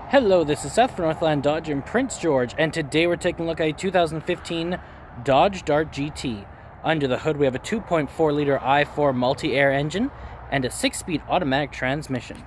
Hello, this is Seth from Northland Dodge in Prince George, and today we're taking a look at a 2015 Dodge Dart GT. Under the hood we have a 2.4-liter i4 multi-air engine and a 6-speed automatic transmission.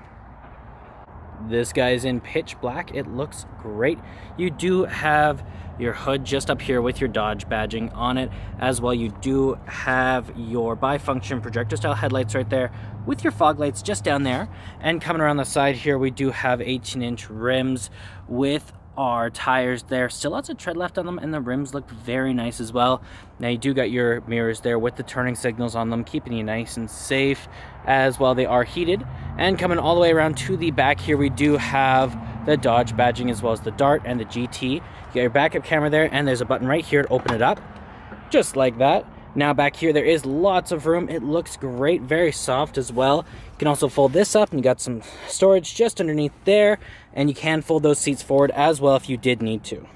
This guy's in pitch black. It looks great. You do have your hood just up here with your Dodge badging on it. As well, you do have your bifunction projector style headlights right there with your fog lights just down there. And coming around the side here, we do have 18-inch rims with our tires there. Still lots of tread left on them, and the rims look very nice as well. Now you do got your mirrors there with the turning signals on them, keeping you nice and safe. As well, they are heated. And coming all the way around to the back here, we do have the Dodge badging as well as the Dart and the GT. You got your backup camera there, and there's a button right here to open it up, just like that. Now back here, there is lots of room. It looks great, very soft as well. You can also fold this up, and you got some storage just underneath there, and you can fold those seats forward as well if you did need to.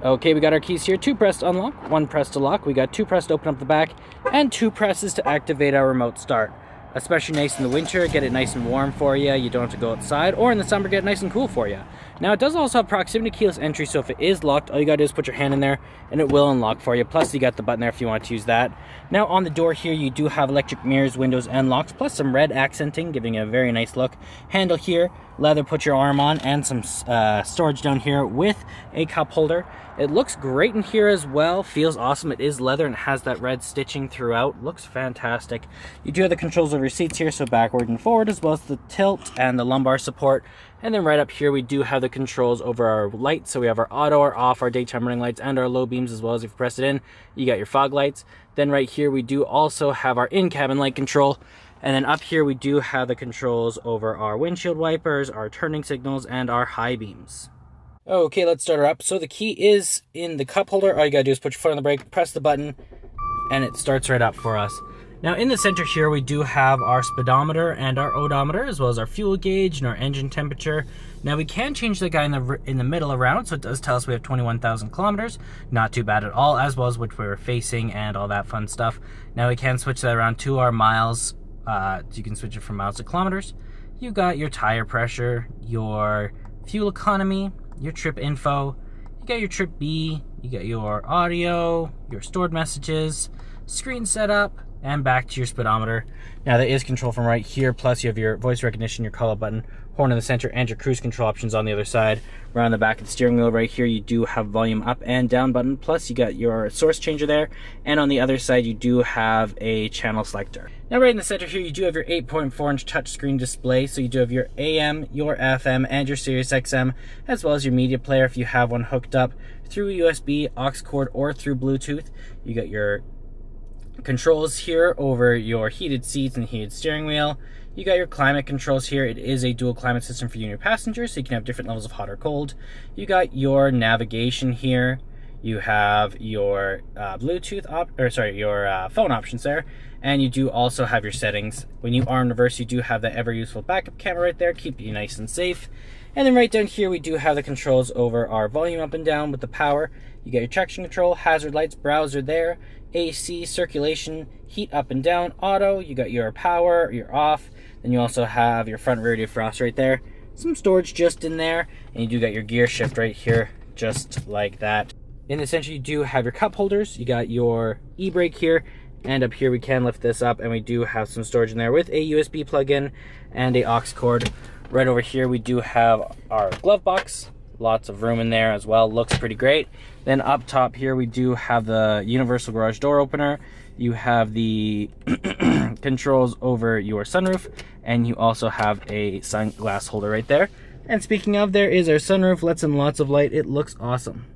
Okay, we got our keys here. 2 press to unlock, 1 press to lock. We got 2 press to open up the back, and 2 presses to activate our remote start. Especially nice in the winter, get it nice and warm for you. You don't have to go outside, or in the summer, get it nice and cool for you. Now, it does also have proximity keyless entry, so if it is locked, all you gotta do is put your hand in there, and it will unlock for you. Plus, you got the button there if you want to use that. Now, on the door here, you do have electric mirrors, windows, and locks, plus some red accenting, giving it a very nice look. Handle here, leather, put your arm on, and some storage down here with a cup holder. It looks great in here as well. Feels awesome. It is leather and has that red stitching throughout. Looks fantastic. You do have the controls over your seats here, so backward and forward, as well as the tilt and the lumbar support. And then right up here, we do have the controls over our lights. So we have our auto, our off, our daytime running lights, and our low beams, as well as if you press it in, you got your fog lights. Then right here, we do also have our in-cabin light control. And then up here, we do have the controls over our windshield wipers, our turning signals, and our high beams. Okay, let's start her up. So the key is in the cup holder. All you gotta do is put your foot on the brake, press the button, and it starts right up for us. Now in the center here, we do have our speedometer and our odometer, as well as our fuel gauge and our engine temperature. Now we can change the guy in the middle around, so it does tell us we have 21,000 kilometers. Not too bad at all, as well as which way we're facing and all that fun stuff. Now we can switch that around to our miles. You can switch it from miles to kilometers. You got your tire pressure, your fuel economy, your trip info, you got your trip B, you got your audio, your stored messages, screen setup, and back to your speedometer. Now there is control from right here, plus you have your voice recognition, your call-out button, horn in the center, and your cruise control options on the other side. Around the back of the steering wheel right here, you do have volume up and down button, plus you got your source changer there, and on the other side you do have a channel selector. Now right in the center here, you do have your 8.4-inch touchscreen display, so you do have your AM, your FM, and your Sirius XM, as well as your media player if you have one hooked up through USB, aux cord, or through Bluetooth. You got your controls here over your heated seats and heated steering wheel. You got your climate controls here. It is a dual climate system for you and your passengers, so you can have different levels of hot or cold. You got your navigation here. You have your your phone options there, and you do also have your settings. When you are in reverse, you do have that ever useful backup camera right there, keep you nice and safe. And then right down here, we do have the controls over our volume up and down with the power. You got your traction control, hazard lights, browser there, AC, circulation, heat up and down, auto. You got your power, your off. Then you also have your front rear defrost right there. Some storage just in there, and you do got your gear shift right here, just like that. In the center, you do have your cup holders. You got your e-brake here, and up here we can lift this up, and we do have some storage in there with a USB plug-in and a aux cord. Right over here, we do have our glove box. Lots of room in there as well. Looks pretty great. Then up top here, we do have the universal garage door opener. You have the controls over your sunroof, and you also have a sunglass holder right there. And speaking of, there is our sunroof. Lets in lots of light. It looks awesome.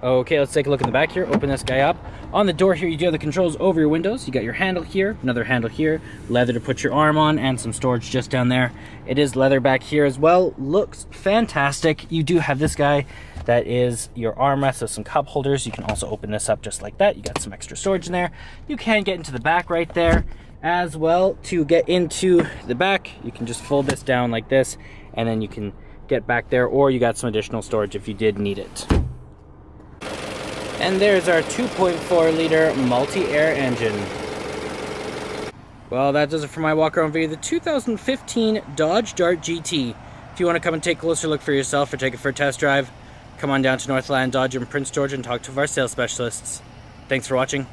Okay, let's take a look in the back here. Open this guy up. On the door here, you do have the controls over your windows. You got your handle here, another handle here, leather to put your arm on, and some storage just down there. It is leather back here as well. Looks fantastic. You do have this guy that is your armrest, so some cup holders. You can also open this up just like that. You got some extra storage in there. You can get into the back right there as well. To get into the back, you can just fold this down like this, and then you can get back there, or you got some additional storage if you did need it. And there's our 2.4-liter multi-air engine. Well, that does it for my walk-around video of the 2015 Dodge Dart GT. If you want to come and take a closer look for yourself or take it for a test drive, come on down to Northland Dodge in Prince George and talk to our sales specialists. Thanks for watching.